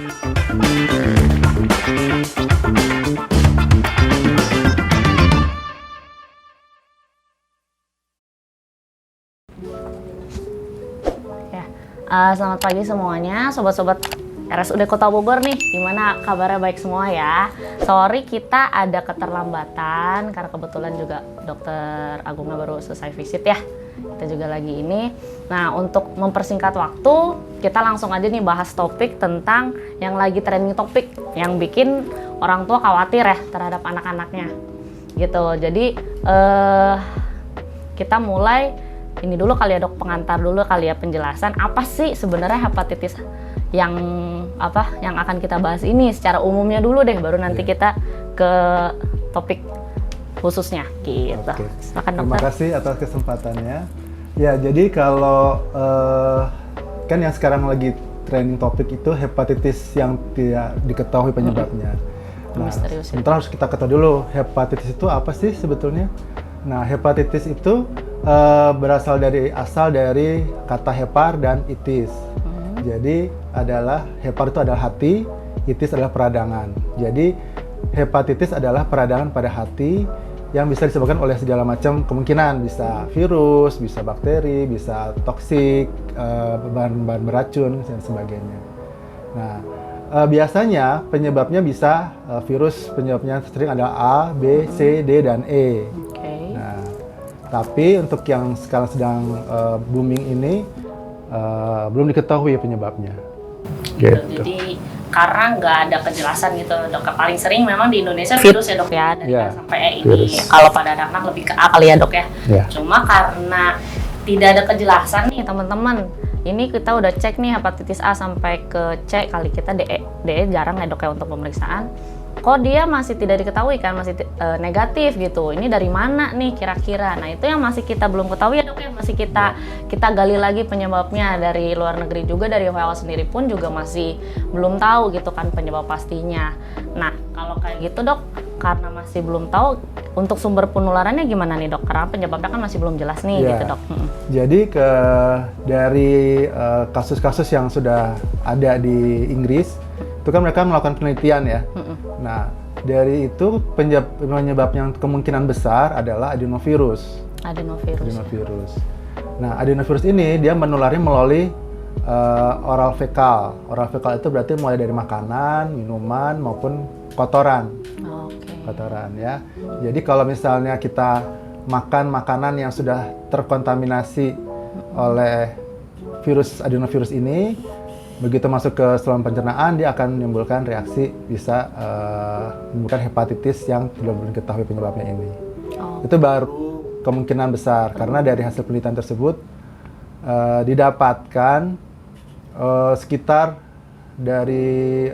Ya, selamat pagi semuanya, sobat-sobat RSUD Kota Bogor nih. Gimana kabarnya, baik semua ya? Sorry kita ada keterlambatan karena kebetulan juga Dokter Agungnya baru selesai visit ya. Kita juga lagi ini. Nah, untuk mempersingkat waktu, kita langsung aja nih bahas topik tentang yang lagi trending topik yang bikin orang tua khawatir ya terhadap anak-anaknya. Gitu. Jadi kita mulai ini dulu kali ya Dok, pengantar dulu kali ya, penjelasan apa sih sebenarnya hepatitis yang akan kita bahas ini secara umumnya dulu deh, baru nanti kita ke topik khususnya gitu. Oke. Silakan Dokter. Terima kasih atas kesempatannya. Ya, jadi kalau kan yang sekarang lagi trending topik itu hepatitis yang tidak diketahui penyebabnya. Nah, Misterius ya. sementara harus kita ketahui dulu hepatitis itu apa sih sebetulnya. Nah, hepatitis itu berasal dari kata hepar dan itis. Jadi hepar itu adalah hati, itis adalah peradangan. Jadi hepatitis adalah peradangan pada hati yang bisa disebabkan oleh segala macam kemungkinan, bisa virus, bisa bakteri, bisa toksik, bahan-bahan beracun dan sebagainya. Nah, biasanya penyebabnya bisa virus, penyebabnya sering adalah A, B, C, D, dan E. Nah, tapi untuk yang sekarang sedang booming ini belum diketahui penyebabnya. Gitu. Jadi karena nggak ada kejelasan gitu Dok. Paling sering memang di Indonesia virus ya Dok ya, dari A sampai E ini. Kalau pada anak-anak lebih ke A kali ya Dok ya. Cuma karena tidak ada kejelasan nih teman-teman. Ini kita udah cek nih hepatitis A sampai ke C, kali kita DE jarang ya Dok ya untuk pemeriksaan. Kok dia masih tidak diketahui kan, masih negatif gitu. Ini dari mana nih kira-kira? Nah, itu yang masih kita belum ketahui ya Dok ya, masih kita gali lagi penyebabnya. Dari luar negeri juga, dari WHO sendiri pun juga masih belum tahu gitu kan penyebab pastinya. Nah, kalau kayak gitu Dok, karena masih belum tahu, untuk sumber penularannya gimana nih Dok? Karena penyebabnya kan masih belum jelas nih gitu Dok. Jadi dari kasus-kasus yang sudah ada di Inggris, itu kan mereka melakukan penelitian ya. Nah, dari itu penyebab yang kemungkinan besar adalah adenovirus. Adenovirus. Nah, adenovirus ini dia menularnya melalui oral fekal. Oral fekal itu berarti mulai dari makanan, minuman maupun kotoran. Kotoran ya. Jadi kalau misalnya kita makan makanan yang sudah terkontaminasi oleh virus adenovirus ini, begitu masuk ke saluran pencernaan, dia akan menimbulkan reaksi, bisa menimbulkan hepatitis yang belum diketahui penyebabnya ini. Itu baru kemungkinan besar, karena dari hasil penelitian tersebut didapatkan sekitar dari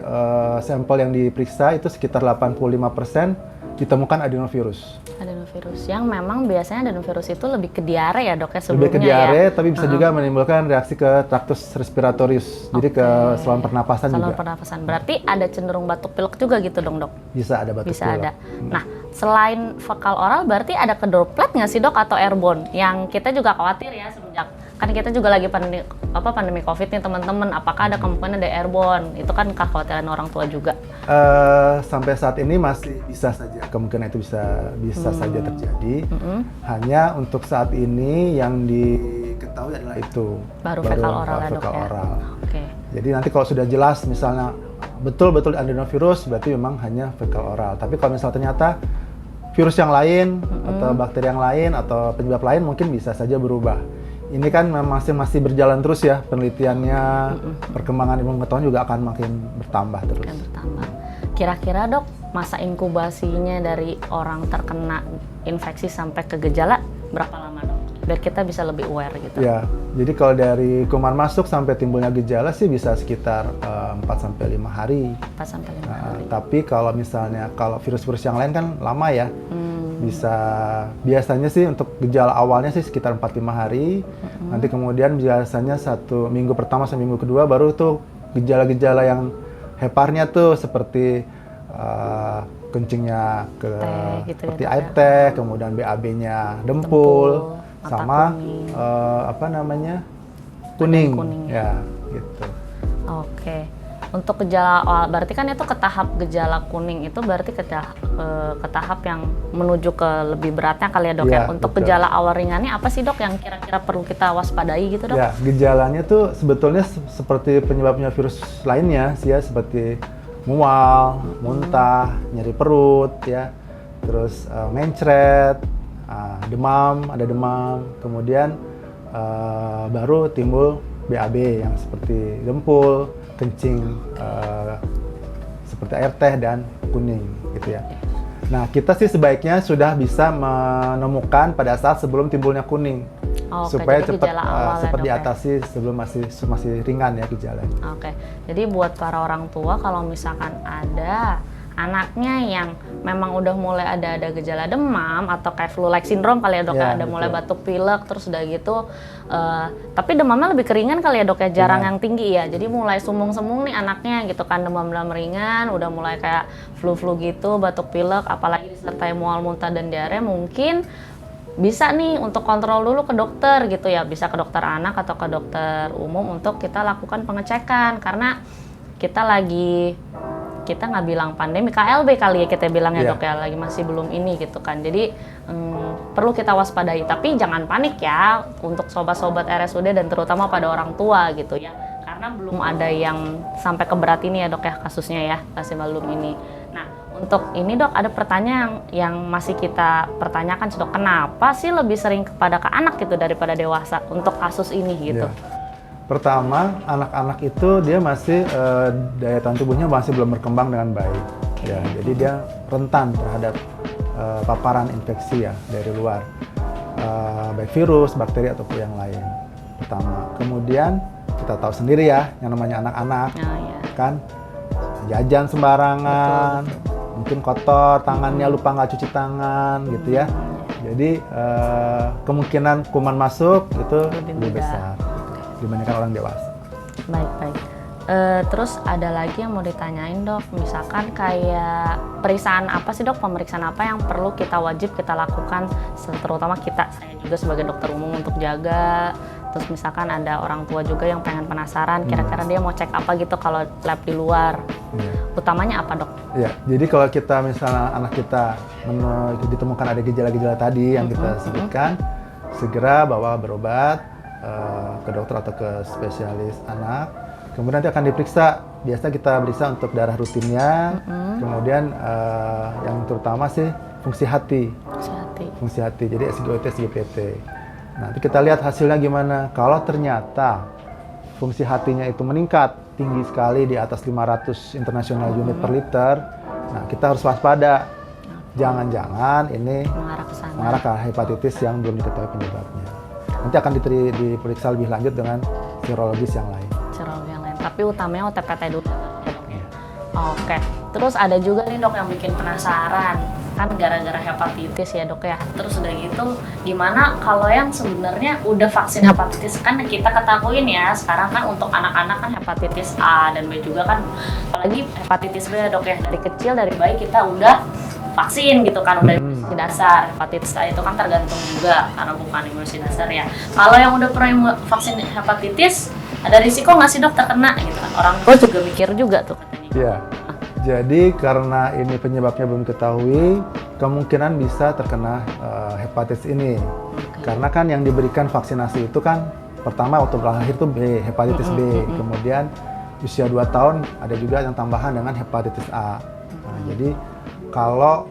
sampel yang diperiksa itu sekitar 85% ditemukan adenovirus. Adenovirus yang memang biasanya adenovirus itu lebih ke diare ya Dok ya sebelumnya. Lebih ke diare ya? Tapi bisa juga menimbulkan reaksi ke traktus respiratorius, jadi ke saluran pernapasan juga. Saluran pernapasan, berarti ada cenderung batuk pilek juga gitu dong Dok? Bisa ada batuk pilek. Bisa ada. Nah, selain fekal oral berarti ada ke droplet nggak sih Dok atau airborne? Yang kita juga khawatir ya semenjak kan kita juga lagi pandemi COVID nih teman-teman, apakah ada kemungkinan ada airborne? Itu kan kekhawatiran orang tua juga. Sampai saat ini masih bisa saja, kemungkinan itu bisa saja terjadi. Hanya untuk saat ini yang diketahui adalah itu. Baru fekal oral ya Dok ya? Jadi nanti kalau sudah jelas misalnya betul-betul adenovirus, berarti memang hanya fekal oral. Tapi kalau misalnya ternyata virus yang lain atau bakteri yang lain atau penyebab lain, mungkin bisa saja berubah. Ini kan masih berjalan terus ya penelitiannya, perkembangan ilmu pengetahuan juga akan makin bertambah terus. Kira-kira Dok, masa inkubasinya dari orang terkena infeksi sampai ke gejala berapa lama Dok? Biar kita bisa lebih aware gitu. Ya, jadi kalau dari kuman masuk sampai timbulnya gejala sih bisa sekitar 4-5 hari. 4-5 hari. Tapi kalau misalnya virus-virus yang lain kan lama ya. Biasanya sih untuk gejala awalnya sih sekitar 4-5 hari. Nanti kemudian biasanya 1 minggu pertama sampai minggu kedua baru tuh gejala-gejala yang heparnya tuh seperti kencingnya seperti air teh, kemudian BAB-nya dempul, sama kuning. kuning. Ya. Ya, gitu. Oke. Untuk gejala awal, berarti kan itu ke tahap gejala kuning itu berarti ke tahap yang menuju ke lebih beratnya kali ya dok ya. Untuk betul. Gejala awal ringannya apa sih dok yang kira-kira perlu kita waspadai gitu dok? Ya, gejalanya tuh sebetulnya seperti penyebabnya virus lainnya sih ya, seperti mual, muntah, nyeri perut ya, terus mencret, demam, ada demam, kemudian baru timbul BAB yang seperti dempul, kencing seperti air teh dan kuning gitu ya. Nah, kita sih sebaiknya sudah bisa menemukan pada saat sebelum timbulnya kuning. Supaya cepat cepat diatasi sebelum masih ringan ya gejalanya. Oke. Jadi buat para orang tua kalau misalkan ada anaknya yang memang udah mulai ada gejala demam atau kayak flu-like syndrome kali ya dok ya, ada betul. Mulai batuk pilek terus udah gitu tapi demamnya lebih keringan kali ya dok ya, jarang yang tinggi ya, jadi mulai sumung-sumung nih anaknya gitu kan, demam-demam ringan udah mulai kayak flu-flu gitu, batuk pilek apalagi disertai mual muntah dan diare, mungkin bisa nih untuk kontrol dulu ke dokter gitu ya, bisa ke dokter anak atau ke dokter umum untuk kita lakukan pengecekan karena kita nggak bilang pandemi, KLB kali ya kita bilangnya dok ya, lagi masih belum ini gitu kan. Jadi perlu kita waspadai, tapi jangan panik ya untuk sobat-sobat RSUD dan terutama pada orang tua gitu ya. Karena belum ada yang sampai ke berat ini ya dok ya kasusnya ya, masih belum ini. Nah untuk ini dok ada pertanyaan yang masih kita pertanyakan dok, kenapa sih lebih sering kepada ke anak gitu daripada dewasa untuk kasus ini gitu? Pertama, anak-anak itu dia masih daya tahan tubuhnya masih belum berkembang dengan baik. Ya, jadi dia rentan terhadap paparan infeksi ya dari luar, baik virus, bakteri ataupun yang lain. Pertama, kemudian kita tahu sendiri ya, yang namanya anak-anak kan jajan sembarangan, mungkin kotor tangannya, lupa nggak cuci tangan gitu ya. Jadi kemungkinan kuman masuk itu lebih besar dibandingkan orang dewasa. Baik. Terus ada lagi yang mau ditanyain dok, misalkan kayak periksaan apa sih dok, pemeriksaan apa yang perlu wajib kita lakukan, terutama saya juga sebagai dokter umum untuk jaga. Terus misalkan ada orang tua juga yang pengen penasaran, kira-kira dia mau cek apa gitu kalau lab di luar. Utamanya apa dok? Ya, jadi kalau kita misalnya anak kita ditemukan ada gejala-gejala tadi yang kita sebutkan, segera bawa berobat ke dokter atau ke spesialis anak. Kemudian nanti akan diperiksa. Biasa kita periksa untuk darah rutinnya. Kemudian yang terutama sih fungsi hati. Fungsi hati. Jadi SGOT, SGPT. Nanti kita lihat hasilnya gimana. Kalau ternyata fungsi hatinya itu meningkat tinggi sekali di atas 500 international unit per liter, nah kita harus waspada. Jangan-jangan ini mengarah ke hepatitis yang belum diketahui penyebabnya. Nanti akan diperiksa lebih lanjut dengan serologis yang lain. Tapi utamanya OTPT dulu. Oke. Terus ada juga nih dok yang bikin penasaran, kan gara-gara hepatitis ya dok ya. Terus udah gitu, gimana kalau yang sebenarnya udah vaksin hepatitis? Kan kita ketahuin ya, sekarang kan untuk anak-anak kan hepatitis A dan B juga kan, apalagi hepatitis B ya dok ya. Dari kecil, dari bayi kita udah vaksin gitu kan, udah imunisasi dasar. Hepatitis A itu kan tergantung juga karena bukan imunisasi dasar ya. Kalau yang udah pernah vaksin hepatitis, ada risiko nggak sih dok terkena gitu kan? Orang tua juga mikir juga tuh katanya. Iya. Jadi karena ini penyebabnya belum diketahui, kemungkinan bisa terkena hepatitis ini. Karena kan yang diberikan vaksinasi itu kan pertama waktu lahir itu B, hepatitis B. Kemudian usia 2 tahun ada juga yang tambahan dengan hepatitis A. Nah, jadi kalau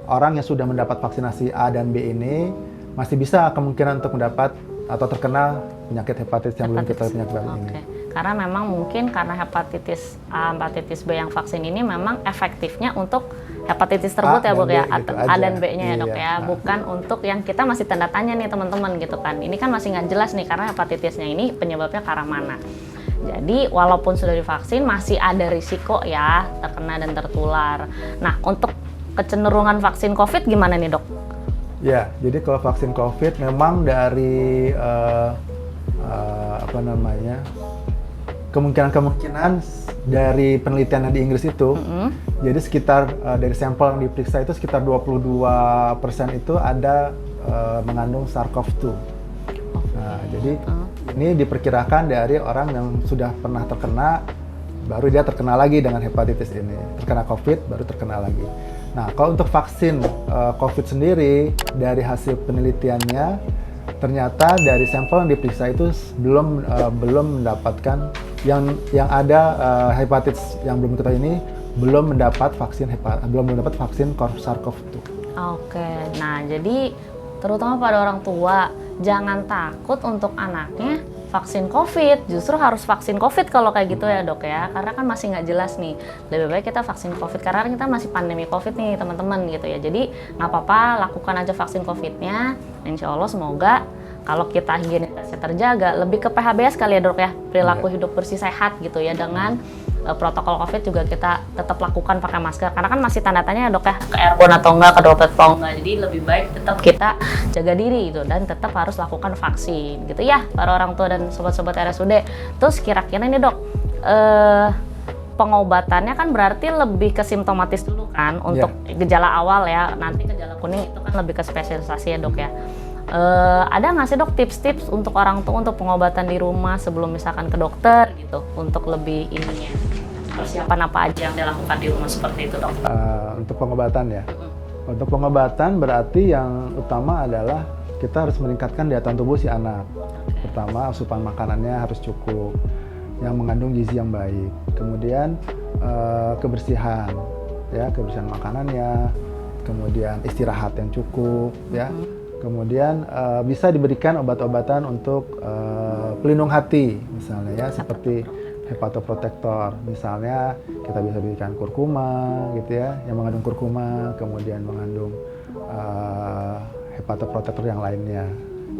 orang yang sudah mendapat vaksinasi A dan B ini masih bisa kemungkinan untuk mendapat atau terkena penyakit hepatitis yang belum kita penyakit ini. Karena memang mungkin karena hepatitis A, hepatitis B yang vaksin ini memang efektifnya untuk hepatitis tersebut ya, Bok ya, gitu A dan B-nya ya, Dok ya, bukan untuk yang kita masih tanda tanya nih teman-teman gitu kan. Ini kan masih nggak jelas nih karena hepatitisnya ini penyebabnya karena mana. Jadi walaupun sudah divaksin masih ada risiko ya terkena dan tertular. Nah, untuk kecenderungan vaksin COVID gimana nih, Dok? Ya, jadi kalau vaksin COVID memang dari kemungkinan dari penelitian yang di Inggris itu, jadi sekitar dari sampel yang diperiksa itu sekitar 22% itu ada mengandung SARS-CoV-2. Nah, jadi Ini diperkirakan dari orang yang sudah pernah terkena, baru dia terkena lagi dengan hepatitis ini. Terkena COVID, baru terkena lagi. Nah, kalau untuk vaksin COVID sendiri, dari hasil penelitiannya, ternyata dari sampel yang diperiksa itu belum mendapatkan yang ada hepatitis yang belum kita ini belum mendapat vaksin SARS-CoV-2. Oke, nah jadi terutama pada orang tua, jangan takut untuk anaknya vaksin COVID. Justru harus vaksin COVID kalau kayak gitu ya dok ya, karena kan masih nggak jelas nih. Lebih baik kita vaksin COVID karena kita masih pandemi COVID nih teman-teman gitu ya. Jadi nggak apa-apa, lakukan aja vaksin COVID-nya. Insya Allah semoga kalau kita higienitasnya terjaga, lebih ke PHBS kali ya dok ya, perilaku hidup bersih sehat gitu ya, dengan protokol COVID juga kita tetap lakukan pakai masker, karena kan masih tanda tanya ya dok ya, ke airborne atau enggak, ke droplet atau enggak. Jadi lebih baik tetap kita jaga diri gitu, dan tetap harus lakukan vaksin gitu ya para orang tua dan sobat-sobat RSUD. Terus kira-kira ini dok, pengobatannya kan berarti lebih ke simptomatis dulu kan untuk gejala awal ya, nanti gejala kuning itu kan lebih ke spesialisasi ya dok ya. Ada nggak sih dok tips-tips untuk orang tua untuk pengobatan di rumah sebelum misalkan ke dokter gitu, untuk lebih ininya persiapan apa aja yang dilakukan di rumah seperti itu dok? Untuk pengobatan ya, untuk pengobatan berarti yang utama adalah kita harus meningkatkan daya tahan tubuh si anak. Pertama, asupan makanannya harus cukup, yang mengandung gizi yang baik. Kemudian kebersihan, ya kebersihan makanannya. Kemudian istirahat yang cukup, ya. Kemudian bisa diberikan obat-obatan untuk pelindung hati, misalnya ya, seperti hepatoprotektor. Misalnya kita bisa berikan kurkuma, gitu ya, yang mengandung kurkuma, kemudian mengandung hepatoprotektor yang lainnya,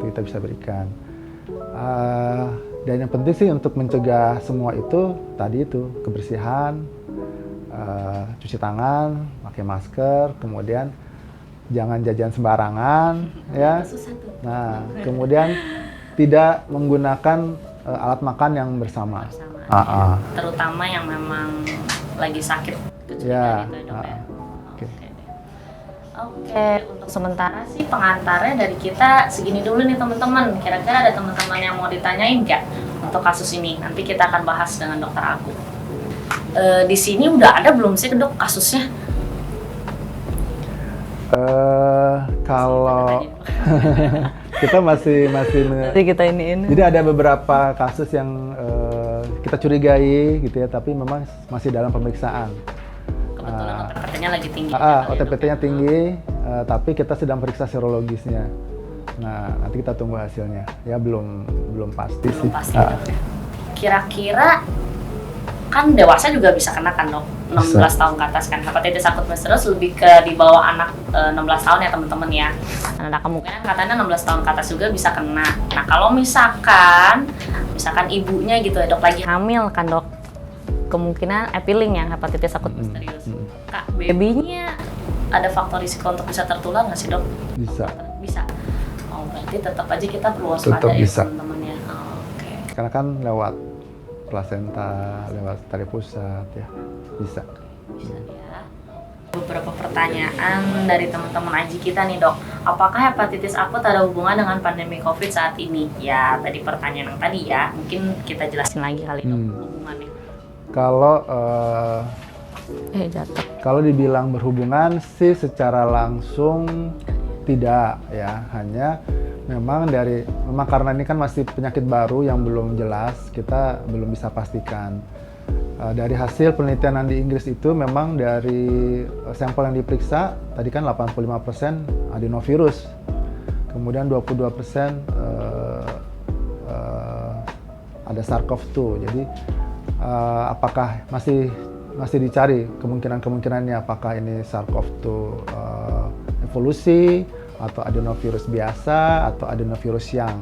itu kita bisa berikan. Dan yang penting sih untuk mencegah semua itu, tadi itu kebersihan, cuci tangan, pakai masker, kemudian jangan jajan sembarangan, ya. Nah, kemudian tidak menggunakan alat makan yang bersama. Terutama yang memang lagi sakit. Ya. Oke, untuk sementara sih pengantarnya dari kita segini dulu nih teman-teman. Kira-kira ada teman-teman yang mau ditanyain nggak untuk kasus ini? Nanti kita akan bahas dengan dokter Agung. Di sini udah ada belum sih dok kasusnya? Kalau kita masih kita iniin. Jadi ada beberapa kasus yang kita curigai gitu ya, tapi memang masih dalam pemeriksaan. Kebetulan OTPT-nya lagi tinggi. OTPT-nya tinggi, tapi kita sedang periksa serologisnya. Nah, nanti kita tunggu hasilnya. Ya belum pasti sih. Kira-kira kan dewasa juga bisa kena kan dok, 16 tahun ke atas kan, hepatitis akut misterius lebih ke di bawah anak 16 tahun ya teman-teman ya. Ada kemungkinan katanya 16 tahun ke atas juga bisa kena. Nah kalau misalkan ibunya gitu ya dok lagi hamil kan dok, kemungkinan epiling yang hepatitis akut misterius. Kak, babynya ada faktor risiko untuk bisa tertular nggak sih dok? Bisa. Oh berarti tetap aja kita perlu waspada ya teman-teman ya. Oke. Karena kan lewat plasenta, lewat tali pusat ya, bisa ya. Beberapa pertanyaan dari teman-teman Aji kita nih dok, apakah hepatitis akut ada hubungan dengan pandemi COVID saat ini? Ya tadi pertanyaan yang tadi ya, mungkin kita jelasin lagi kali dok hubungannya. Kalau dibilang berhubungan sih secara langsung tidak ya, hanya memang karena ini kan masih penyakit baru yang belum jelas, kita belum bisa pastikan. Dari hasil penelitian di Inggris itu memang dari sampel yang diperiksa tadi kan 85% adenovirus, kemudian 22% ada SARS-CoV-2. Jadi apakah masih dicari kemungkinannya, apakah ini SARS-CoV-2 evolusi atau adenovirus biasa atau adenovirus yang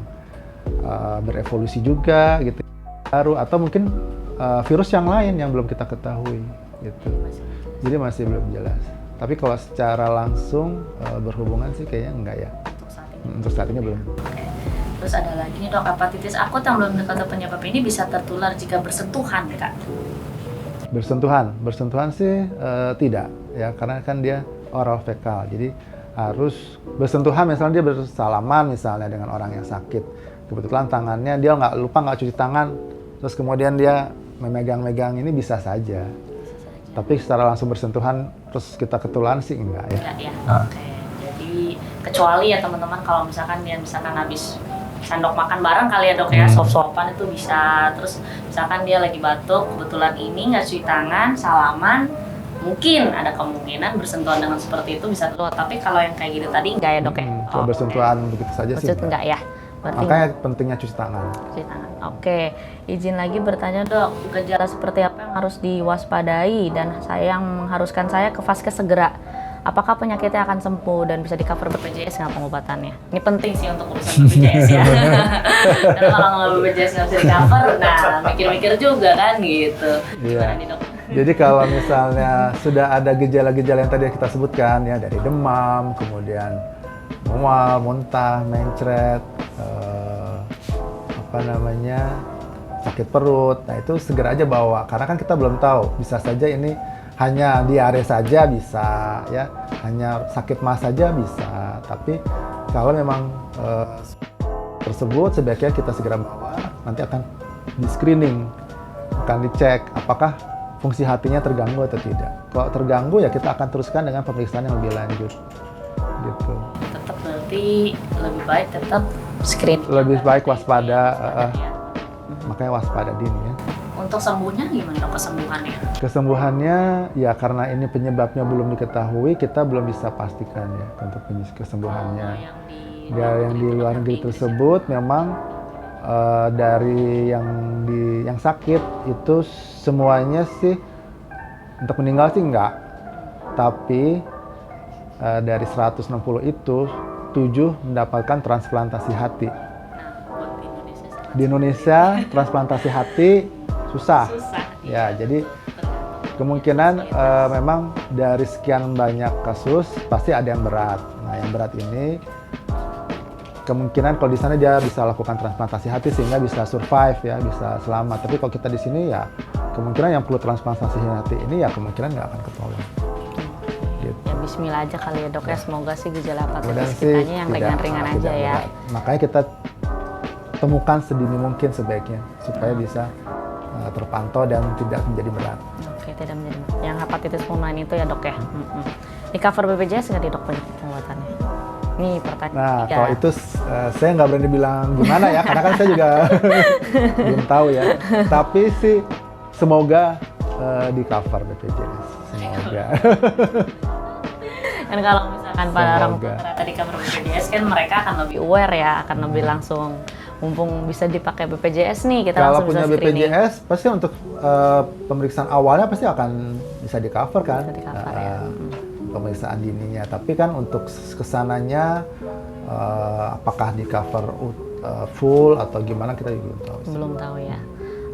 berevolusi juga gitu baru, atau mungkin virus yang lain yang belum kita ketahui gitu. Jadi masih belum jelas. Tapi kalau secara langsung berhubungan sih kayaknya enggak ya. Untuk saat ini belum. Terus ada lagi nih dok, hepatitis akut yang belum diketahui penyebab ini bisa tertular jika bersentuhan kak? Bersentuhan sih tidak ya, karena kan dia oral fekal. Jadi harus bersentuhan, misalnya dia bersalaman misalnya dengan orang yang sakit, kebetulan tangannya dia nggak cuci tangan, terus kemudian dia memegang-megang ini bisa saja. Tapi secara langsung bersentuhan terus kita ketularan sih enggak ya. Enggak ya. Oke. Jadi kecuali ya teman-teman kalau misalkan habis sendok makan bareng kali ya dok ya, sop-sopan itu bisa. Terus misalkan dia lagi batuk, kebetulan ini nggak cuci tangan, salaman, mungkin ada kemungkinan bersentuhan dengan seperti itu bisa keluar. Tapi kalau yang kayak gitu tadi enggak ya dok ya? Kalau bersentuhan begitu saja sih enggak ya? Berarti makanya pentingnya cuci tangan. Cuci tangan. Oke, izin lagi bertanya dok, gejala seperti apa yang harus diwaspadai dan yang mengharuskan saya ke vaskes segera? Apakah penyakitnya akan sembuh dan bisa di-cover BPJS nggak pengobatannya? Ini penting sih untuk urusan BPJS ya. Karena kalau nggak BPJS nggak bisa di-cover, nah mikir-mikir juga kan gitu. Iya. Jadi kalau misalnya sudah ada gejala-gejala yang tadi kita sebutkan ya, dari demam, kemudian mual, muntah, mencret, sakit perut, nah itu segera aja bawa, karena kan kita belum tahu, bisa saja ini hanya diare saja bisa ya, hanya sakit mah saja bisa. Tapi kalau memang tersebut sebaiknya kita segera bawa, nanti akan di screening, akan dicek apakah fungsi hatinya terganggu atau tidak. Kalau terganggu ya kita akan teruskan dengan pemeriksaan yang lebih lanjut gitu. Tetap berarti lebih baik tetap screening. Lebih baik waspada, makanya waspada dini ya. Untuk sembuhnya gimana dok kesembuhannya? Kesembuhannya ya karena ini penyebabnya belum diketahui, kita belum bisa pastikan ya untuk kesembuhannya. Yang di luar negeri tersebut memang dari yang sakit itu semuanya sih untuk meninggal sih enggak. Tapi dari 160 itu 7 mendapatkan transplantasi hati. Di Indonesia transplantasi hati susah. Ya, jadi kemungkinan memang dari sekian banyak kasus pasti ada yang berat. Nah, yang berat ini kemungkinan kalau di sana dia bisa lakukan transplantasi hati sehingga bisa survive ya, bisa selamat. Tapi kalau kita di sini ya kemungkinan yang perlu transplantasi hati ini ya kemungkinan nggak akan ketolong. Gitu. Ya Bismillah aja kali ya dok ya, semoga sih gejala hepatitis kitanya yang ringan-ringan aja ya. Berat. Makanya kita temukan sedini mungkin sebaiknya supaya bisa terpantau dan tidak menjadi berat. Oke, tidak menjadi berat. Yang hepatitis pulmonan itu ya dok ya. Di cover BPJS nggak di dok pengobatannya? Nih pertanyaan. Nah, kalau itu saya nggak berani bilang gimana ya, karena kan saya juga belum tahu ya. Tapi sih semoga di cover BPJS. Semoga. Kan kalau misalkan para orang tua ternyata di cover BPJS kan mereka akan lebih aware ya, akan lebih langsung. Mumpung bisa dipakai BPJS nih, kita kalau langsung punya bisa screening. BPJS pasti untuk pemeriksaan awalnya pasti akan bisa di cover kan, bisa di-cover, ya. Pemeriksaan dininya. Tapi kan untuk kesananya apakah di cover full atau gimana kita juga belum tahu. Belum tahu ya.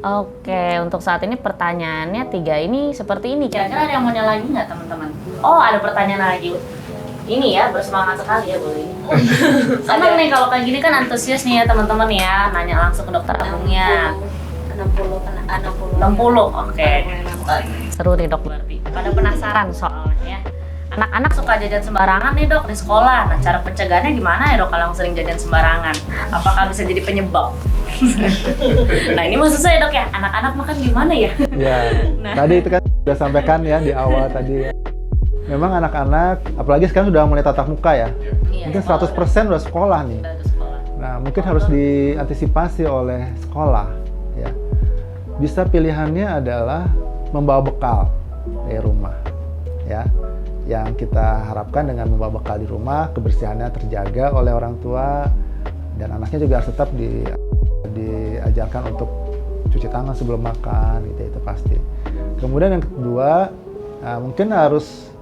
Oke, untuk saat ini pertanyaannya 3 ini seperti ini. Kira-kira ada yang mau nanya lagi nggak teman-teman? Oh, ada pertanyaan lagi. Ini ya, bersemangat sekali ya boleh ini. Senang nih kalau kayak gini kan antusias nih ya teman-teman ya, nanya langsung ke dokter agungnya. 60. Oke. Seru nih dok berarti. Pada penasaran soalnya ya. Anak-anak suka jajan sembarangan nih dok di sekolah. Nah, cara pencegahannya gimana ya dok kalau sering jajan sembarangan? Apakah bisa jadi penyebab? Nah, ini maksud saya dok ya, anak-anak makan gimana ya? Ya, tadi itu kan sudah sampaikan ya di awal tadi. Memang anak-anak, apalagi sekarang sudah mulai tatap muka ya, mungkin 100% udah sekolah nih. Nah, mungkin harus diantisipasi oleh sekolah ya. Bisa pilihannya adalah membawa bekal dari rumah ya. Yang kita harapkan dengan membawa bekal di rumah, kebersihannya terjaga oleh orang tua dan anaknya juga harus tetap diajarkan untuk cuci tangan sebelum makan gitu, itu pasti. Kemudian yang kedua, mungkin harus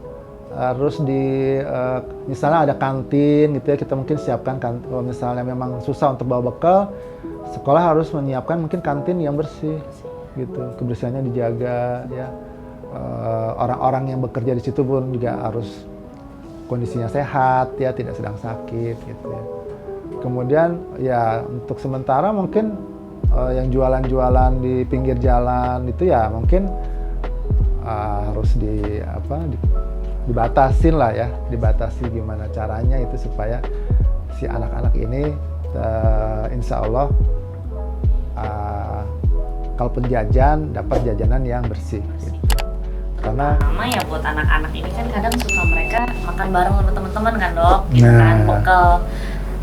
misalnya ada kantin gitu ya, kita mungkin siapkan kalau misalnya memang susah untuk bawa bekal, sekolah harus menyiapkan mungkin kantin yang bersih gitu, kebersihannya dijaga ya. Orang-orang yang bekerja di situ pun juga harus kondisinya sehat ya, tidak sedang sakit gitu ya. Kemudian ya untuk sementara mungkin yang jualan-jualan di pinggir jalan itu ya mungkin harus dibatasin lah ya, dibatasi gimana caranya itu supaya si anak-anak ini insya Allah kalaupun jajan dapat jajanan yang bersih gitu. Karena sama ya buat anak-anak ini kan kadang suka mereka makan bareng sama teman-teman kan dok, gitu kan bekal.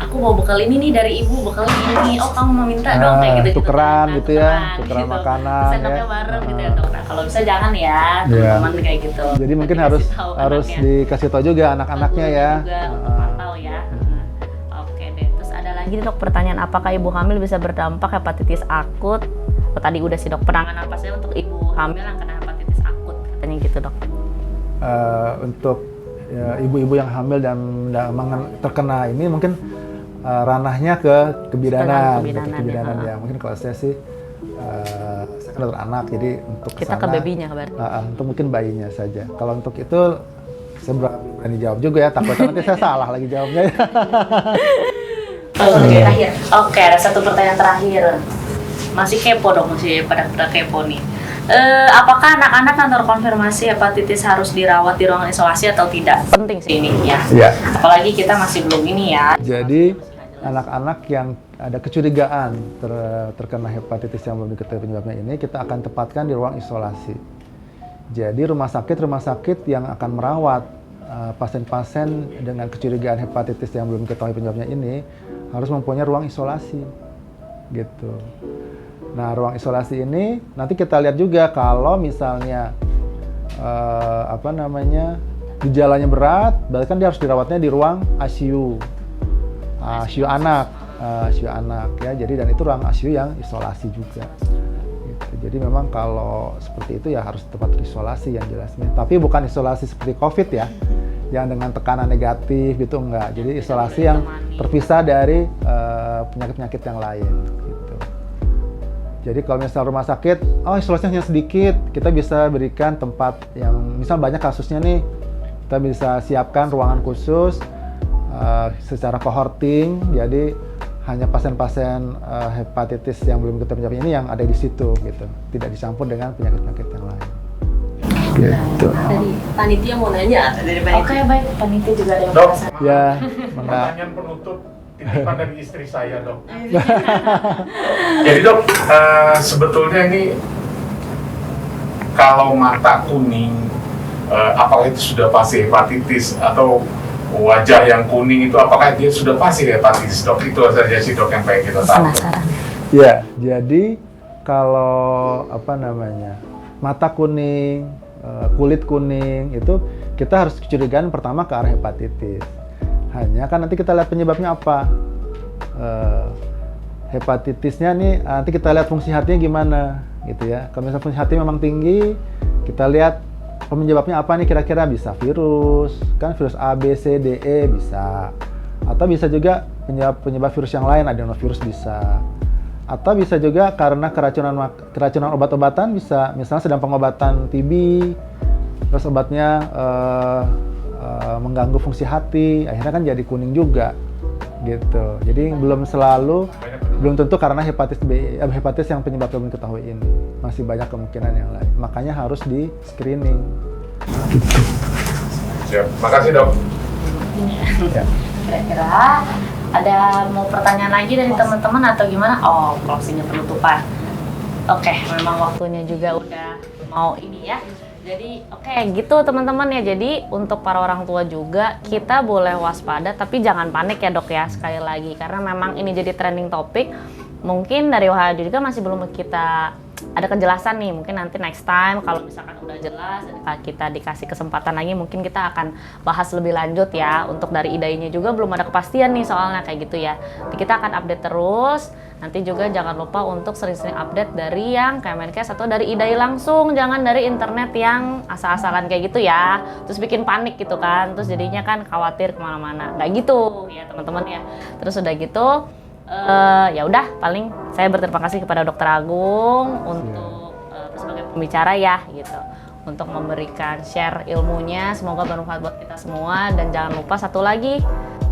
Aku mau bekal ini nih dari ibu, bekal ini, oh kamu mau minta dong kayak gitu. Tukeran kan, gitu ya, tukeran gitu. Makanan. Sendoknya bareng gitu ya dok. Nah kalau bisa jangan ya teman-teman kayak gitu. Jadi mungkin harus dikasih tahu juga anak-anaknya ya. Juga untuk pantau ya. Oke deh. Terus ada lagi dok pertanyaan, apakah ibu hamil bisa berdampak hepatitis akut? Oh, tadi udah sih dok, penanganan apa sih untuk ibu hamil yang kena hepatitis akut katanya gitu dok? Untuk ibu-ibu yang hamil dan terkena ini mungkin ranahnya ke kebidanan ya. Mungkin kalau saya sih saya kan dokter anak, jadi untuk kita ke babynya berarti. Untuk mungkin bayinya saja. Kalau untuk itu saya berani jawab juga ya, takutnya nanti saya salah lagi jawabnya. Oke, terakhir. Oke, ada satu pertanyaan terakhir. Masih kepo dong, masih pada kepo nih. Apakah anak-anak yang terkonfirmasi hepatitis harus dirawat di ruangan isolasi atau tidak? Penting sih ini ya. Apalagi kita masih belum ini ya. Jadi anak-anak yang ada kecurigaan terkena hepatitis yang belum diketahui penyebabnya ini, kita akan tempatkan di ruang isolasi. Jadi rumah sakit yang akan merawat pasien-pasien dengan kecurigaan hepatitis yang belum diketahui penyebabnya ini harus mempunyai ruang isolasi, gitu. Nah, ruang isolasi ini nanti kita lihat juga kalau misalnya gejalanya berat, berarti kan dia harus dirawatnya di ruang ICU, ICU anak ya. Jadi dan itu ruang ICU yang isolasi juga. Gitu. Jadi memang kalau seperti itu ya harus tempat isolasi yang jelasnya. Tapi bukan isolasi seperti COVID ya, yang dengan tekanan negatif gitu enggak. Jadi isolasi yang terpisah dari penyakit-penyakit yang lain. Gitu. Jadi kalau misal rumah sakit, isolasinya hanya sedikit, kita bisa berikan tempat yang misal banyak kasusnya nih, kita bisa siapkan ruangan khusus secara cohorting, jadi hanya pasien-pasien hepatitis yang belum diketahui penyebabnya ini yang ada di situ gitu, tidak dicampur dengan penyakit-penyakit yang lain. Gitu. Dari panitia mau nanya dari panitia. Oke, baik, panitia juga ada yang Dok, ya, pertanyaan penutup titipan dari istri saya, dok. Jadi dok, sebetulnya ini kalau mata kuning, apakah itu sudah pasti hepatitis, atau wajah yang kuning itu apakah dia sudah pasti hepatitis, dok? Itu saja sih dok yang pengen kita tahu. Ya, jadi kalau mata kuning, kulit kuning itu kita harus kecurigaan pertama ke arah hepatitis. Hanya kan nanti kita lihat penyebabnya apa. Hepatitisnya nih nanti kita lihat fungsi hatinya gimana gitu ya. Kalau misalnya fungsi hati memang tinggi, kita lihat penyebabnya apa nih, kira-kira bisa virus, kan virus A, B, C, D, E bisa. Atau bisa juga penyebab virus yang lain, adenovirus bisa. Atau bisa juga karena keracunan obat-obatan, bisa misalnya sedang pengobatan TB, terus obatnya mengganggu fungsi hati, akhirnya kan jadi kuning juga gitu. Jadi belum tentu karena hepatitis yang penyebab belum diketahui ini, masih banyak kemungkinan yang lain, makanya harus di screening gitu. Siap, makasih dok. Ya. Kira-kira ada mau pertanyaan lagi dari teman-teman atau gimana? Closingnya penutupan. Oke, memang waktunya juga udah mau ini ya. Jadi gitu teman-teman ya. Jadi untuk para orang tua juga kita boleh waspada, tapi jangan panik ya dok ya, sekali lagi, karena memang ini jadi trending topik. Mungkin dari WHD juga masih belum kita ada kejelasan nih, mungkin nanti next time kalau misalkan udah jelas kita dikasih kesempatan lagi, mungkin kita akan bahas lebih lanjut ya. Untuk dari IDAI-nya juga belum ada kepastian nih soalnya kayak gitu ya. Jadi kita akan update terus. Nanti juga jangan lupa untuk sering-sering update dari yang Kemenkes atau dari IDAI langsung, jangan dari internet yang asal-asalan kayak gitu ya, terus bikin panik gitu kan, terus jadinya kan khawatir kemana-mana, nggak gitu ya teman-teman ya. Terus udah gitu ya udah, paling saya berterima kasih kepada Dokter Agung untuk sebagai pembicara ya gitu, untuk memberikan share ilmunya, semoga bermanfaat buat kita semua. Dan jangan lupa satu lagi,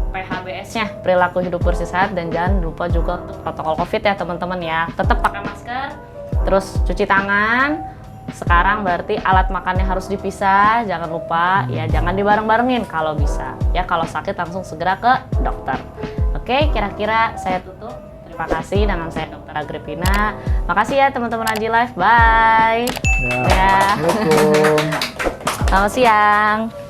PHBS-nya, perilaku hidup bersih sehat, dan jangan lupa juga untuk protokol COVID ya teman-teman ya, tetap pakai masker, terus cuci tangan. Sekarang berarti alat makannya harus dipisah, jangan lupa ya, jangan dibareng-barengin kalau bisa ya. Kalau sakit langsung segera ke dokter. Oke, kira-kira saya tutup. Terima kasih, dengan saya Dr. Agripina. Makasih ya teman-teman Aji Live, bye. Ya. Assalamualaikum. Selamat siang.